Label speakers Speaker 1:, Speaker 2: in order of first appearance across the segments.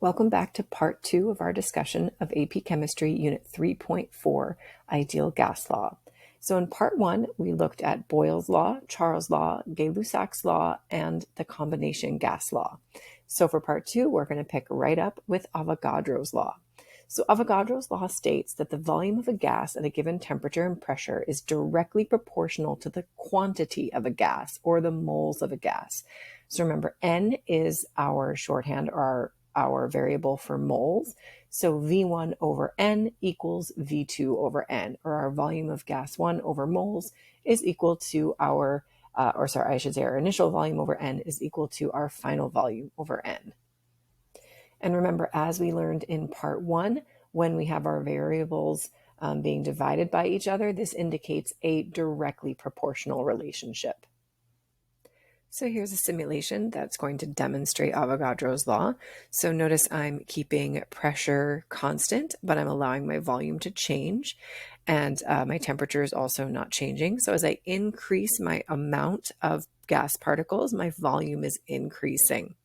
Speaker 1: Welcome back to part 2 of our discussion of AP Chemistry Unit 3.4, Ideal Gas Law. So in part 1, we looked at Boyle's Law, Charles' Law, Gay-Lussac's Law, and the combination gas law. So for part 2, we're going to pick right up with Avogadro's Law. So Avogadro's Law states that the volume of a gas at a given temperature and pressure is directly proportional to the quantity of a gas, or the moles of a gas. So remember, N is our shorthand, or our variable for moles. So V1 over N equals V2 over N, or our volume of gas 1 over moles is equal to our, our initial volume over N is equal to our final volume over N. And remember, as we learned in part 1, when we have our variables being divided by each other, this indicates a directly proportional relationship. So here's a simulation that's going to demonstrate Avogadro's law. So notice I'm keeping pressure constant, but I'm allowing my volume to change, and my temperature is also not changing. So as I increase my amount of gas particles, my volume is increasing.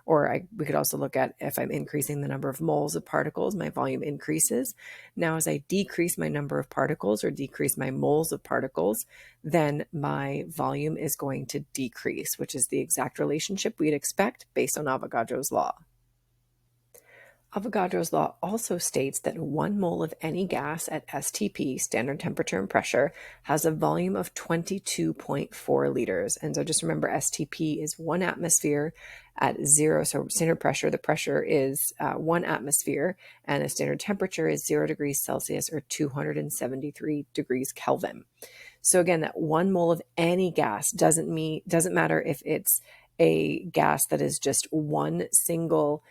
Speaker 1: Or we could also look at if I'm increasing the number of moles of particles, my volume increases. Now, as I decrease my number of particles or decrease my moles of particles, then my volume is going to decrease, which is the exact relationship we'd expect based on Avogadro's law. Avogadro's law also states that 1 mole of any gas at STP, standard temperature and pressure, has a volume of 22.4 liters. And so just remember, STP is 1 atmosphere at 0. So standard pressure, the pressure is 1 atmosphere, and the standard temperature is 0 degrees Celsius or 273 degrees Kelvin. So again, that 1 mole of any gas doesn't matter if it's a gas that is just one single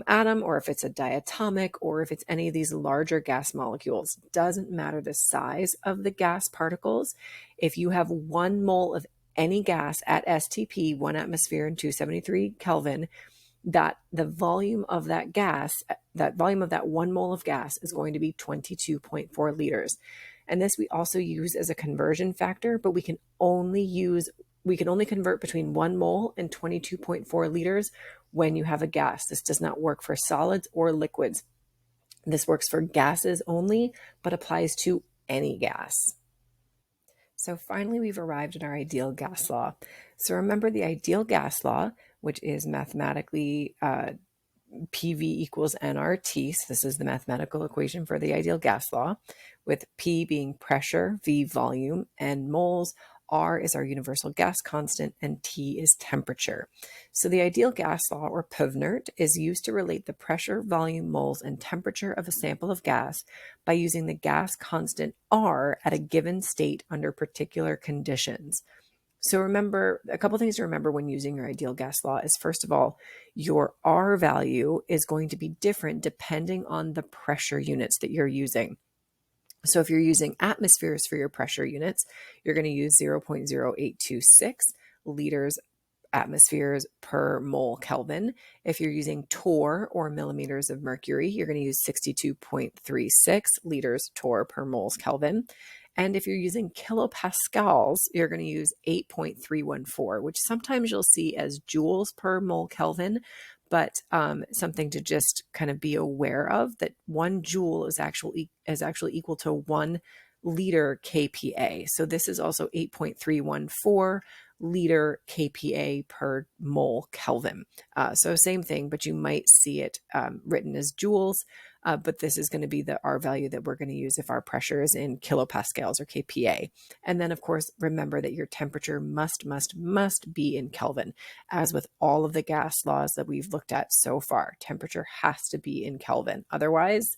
Speaker 1: atom, or if it's a diatomic, or if it's any of these larger gas molecules. Doesn't matter the size of the gas particles. If you have 1 mole of any gas at STP, 1 atmosphere and 273 Kelvin, that the volume of that gas, that volume of that 1 mole of gas is going to be 22.4 liters. And this we also use as a conversion factor, but we can only convert between 1 mole and 22.4 liters when you have a gas. This does not work for solids or liquids. This works for gases only, but applies to any gas. So finally, we've arrived at our ideal gas law. So remember the ideal gas law, which is mathematically PV equals nRT. So this is the mathematical equation for the ideal gas law, with P being pressure, V volume, and moles. R is our universal gas constant, and T is temperature. So the ideal gas law, or PVNRT, is used to relate the pressure, volume, moles, and temperature of a sample of gas by using the gas constant R at a given state under particular conditions. So remember, a couple things to remember when using your ideal gas law is, first of all, your R value is going to be different depending on the pressure units that you're using. So if you're using atmospheres for your pressure units, you're going to use 0.0826 liters atmospheres per mole Kelvin. If you're using torr, or millimeters of mercury, you're going to use 62.36 liters torr per moles Kelvin. And if you're using kilopascals, you're going to use 8.314, which sometimes you'll see as joules per mole Kelvin, but something to just kind of be aware of, that 1 joule is actually equal to 1 liter kPa. So this is also 8.314 liter kPa per mole Kelvin. So same thing, but you might see it written as joules, but this is going to be the R value that we're going to use if our pressure is in kilopascals or kPa. And then, of course, remember that your temperature must be in Kelvin. As with all of the gas laws that we've looked at so far, temperature has to be in Kelvin. Otherwise,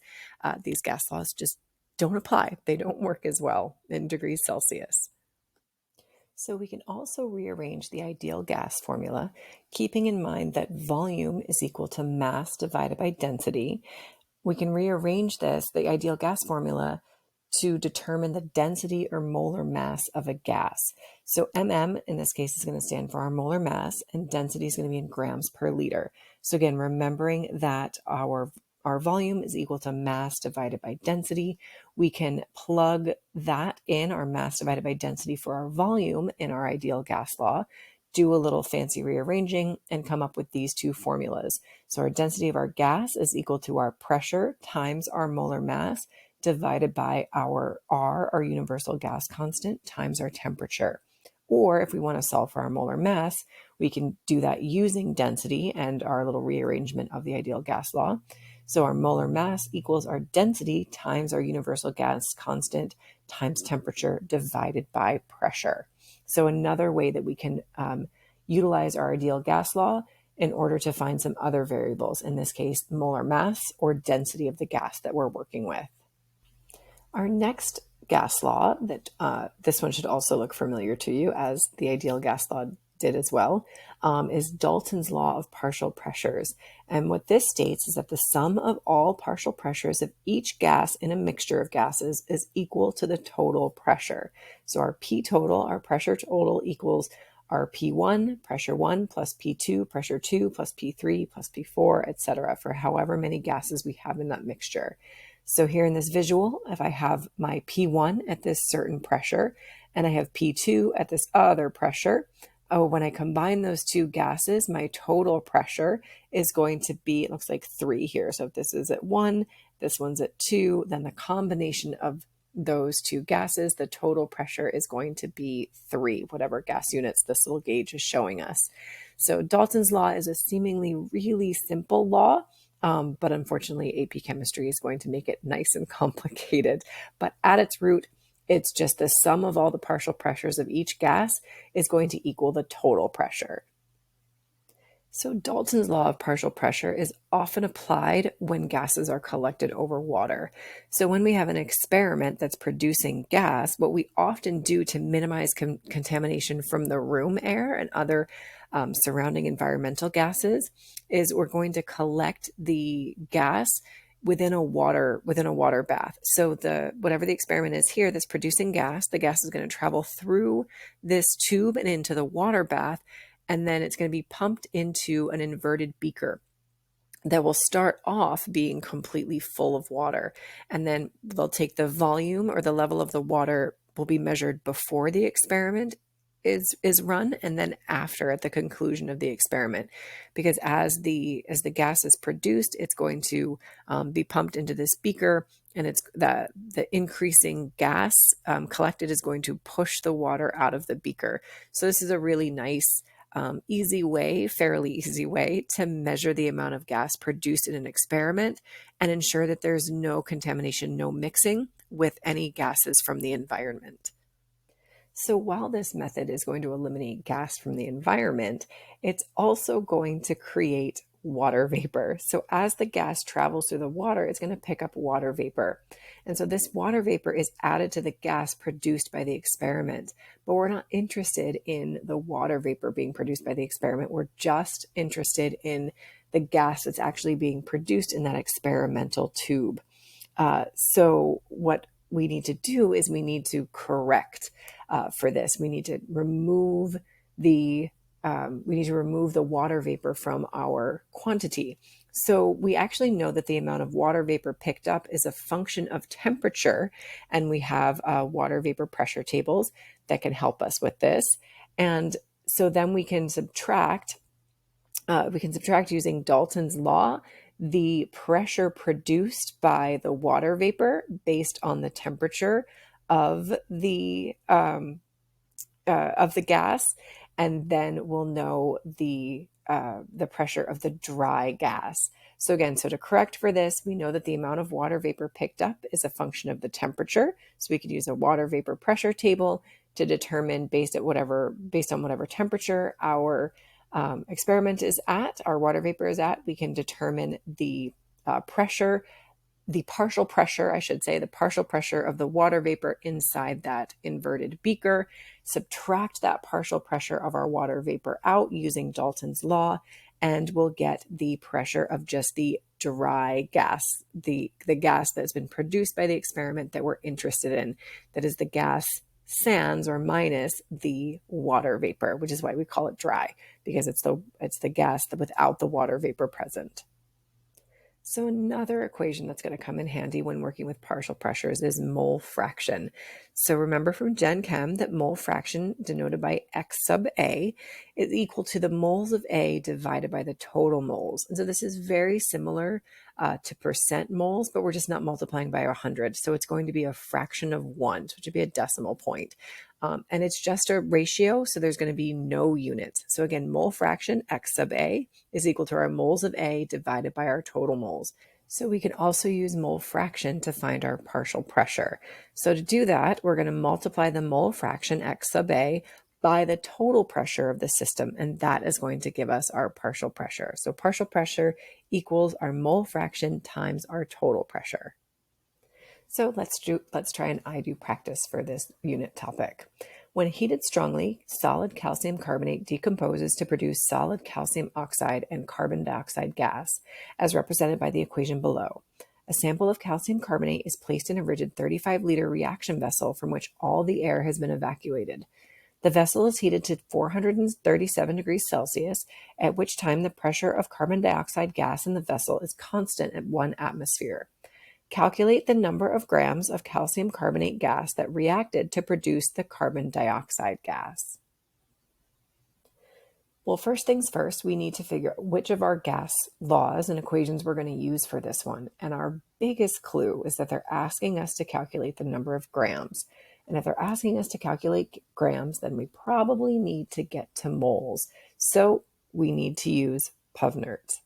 Speaker 1: these gas laws just don't apply. They don't work as well in degrees Celsius. So we can also rearrange the ideal gas formula, keeping in mind that volume is equal to mass divided by density. We can rearrange the ideal gas formula, to determine the density or molar mass of a gas. So MM in this case is going to stand for our molar mass, and density is going to be in grams per liter. So again, remembering that our volume is equal to mass divided by density, we can plug that in, our mass divided by density for our volume, in our ideal gas law, do a little fancy rearranging and come up with these two formulas. So our density of our gas is equal to our pressure times our molar mass divided by our R, our universal gas constant, times our temperature. Or if we want to solve for our molar mass, we can do that using density and our little rearrangement of the ideal gas law. So our molar mass equals our density times our universal gas constant times temperature divided by pressure. So another way that we can utilize our ideal gas law in order to find some other variables, in this case, molar mass or density of the gas that we're working with. Our next gas law, that this one should also look familiar to you as the ideal gas law did as well, is Dalton's law of partial pressures. And what this states is that the sum of all partial pressures of each gas in a mixture of gases is equal to the total pressure. So our P total, our pressure total, equals our P1, pressure 1, plus P2, pressure 2, plus P3, plus P4, etc., for however many gases we have in that mixture. So here in this visual, if I have my P1 at this certain pressure and I have P2 at this other pressure, when I combine those two gases, my total pressure is going to be, it looks like 3 here. So if this is at 1, this one's at 2, then the combination of those two gases, the total pressure is going to be 3, whatever gas units this little gauge is showing us. So Dalton's law is a seemingly really simple law, but unfortunately AP chemistry is going to make it nice and complicated. But at its root, it's just the sum of all the partial pressures of each gas is going to equal the total pressure. So Dalton's law of partial pressure is often applied when gases are collected over water. So when we have an experiment that's producing gas, what we often do to minimize contamination from the room air and other surrounding environmental gases is we're going to collect the gas within a water bath. So whatever the experiment is here that's producing gas, the gas is going to travel through this tube and into the water bath, and then it's going to be pumped into an inverted beaker that will start off being completely full of water. And then they'll take the volume, or the level of the water will be measured before the experiment is run, and then after, at the conclusion of the experiment, because as the gas is produced, it's going to be pumped into this beaker, and it's the increasing gas collected is going to push the water out of the beaker. So this is a really nice fairly easy way to measure the amount of gas produced in an experiment and ensure that there's no contamination, no mixing with any gases from the environment. So while this method is going to eliminate gas from the environment, it's also going to create water vapor. So as the gas travels through the water, it's going to pick up water vapor. And so this water vapor is added to the gas produced by the experiment. But we're not interested in the water vapor being produced by the experiment. We're just interested in the gas that's actually being produced in that experimental tube. So what we need to do is we need to correct for this. We need to remove the water vapor from our quantity. So we actually know that the amount of water vapor picked up is a function of temperature, and we have water vapor pressure tables that can help us with this. And so then we can subtract using Dalton's law the pressure produced by the water vapor based on the temperature of the gas, and then we'll know the pressure of the dry gas. So again, to correct for this, we know that the amount of water vapor picked up is a function of the temperature. So we could use a water vapor pressure table to determine based on whatever temperature our experiment is at, our water vapor is at, we can determine the partial pressure of the water vapor inside that inverted beaker, subtract that partial pressure of our water vapor out using Dalton's law, and we'll get the pressure of just the dry gas, the gas that's been produced by the experiment that we're interested in. That is the gas sans or minus the water vapor, which is why we call it dry, because it's the gas without the water vapor present. So another equation that's going to come in handy when working with partial pressures is mole fraction. So remember from Gen Chem that mole fraction, denoted by X sub A, is equal to the moles of A divided by the total moles. And so this is very similar to percent moles, but we're just not multiplying by 100. So it's going to be a fraction of 1, which would be a decimal point. And it's just a ratio, so there's going to be no units. So again, mole fraction X sub A is equal to our moles of A divided by our total moles. So we can also use mole fraction to find our partial pressure. So to do that, we're going to multiply the mole fraction X sub A by the total pressure of the system, and that is going to give us our partial pressure. So partial pressure equals our mole fraction times our total pressure. So let's try an I do practice for this unit topic. When heated strongly, solid calcium carbonate decomposes to produce solid calcium oxide and carbon dioxide gas, as represented by the equation below. A sample of calcium carbonate is placed in a rigid 35-liter reaction vessel from which all the air has been evacuated. The vessel is heated to 437 degrees Celsius, at which time the pressure of carbon dioxide gas in the vessel is constant at 1 atmosphere. Calculate the number of grams of calcium carbonate gas that reacted to produce the carbon dioxide gas. Well, first things first, we need to figure out which of our gas laws and equations we're going to use for this one. And our biggest clue is that they're asking us to calculate the number of grams. And if they're asking us to calculate grams, then we probably need to get to moles. So we need to use PubNerds.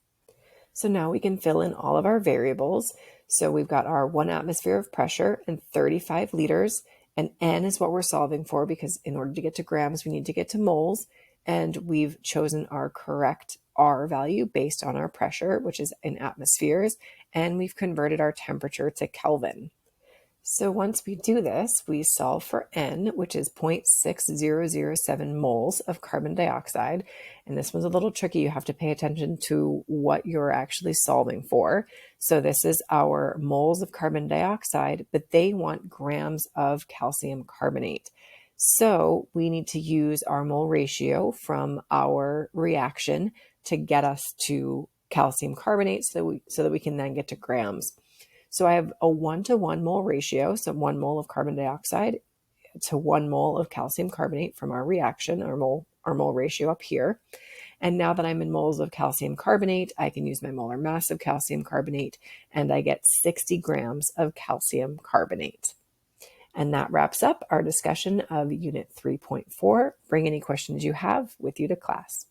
Speaker 1: So now we can fill in all of our variables. So we've got our 1 atmosphere of pressure and 35 liters, and N is what we're solving for because in order to get to grams, we need to get to moles. And we've chosen our correct R value based on our pressure, which is in atmospheres, and we've converted our temperature to Kelvin. So once we do this, we solve for N, which is 0.6007 moles of carbon dioxide. And this one's a little tricky. You have to pay attention to what you're actually solving for. So this is our moles of carbon dioxide, but they want grams of calcium carbonate. So we need to use our mole ratio from our reaction to get us to calcium carbonate so that we can then get to grams. So I have a 1-to-1 mole ratio, so 1 mole of carbon dioxide to 1 mole of calcium carbonate from our reaction, our mole ratio up here. And now that I'm in moles of calcium carbonate, I can use my molar mass of calcium carbonate, and I get 60 grams of calcium carbonate. And that wraps up our discussion of Unit 3.4. Bring any questions you have with you to class.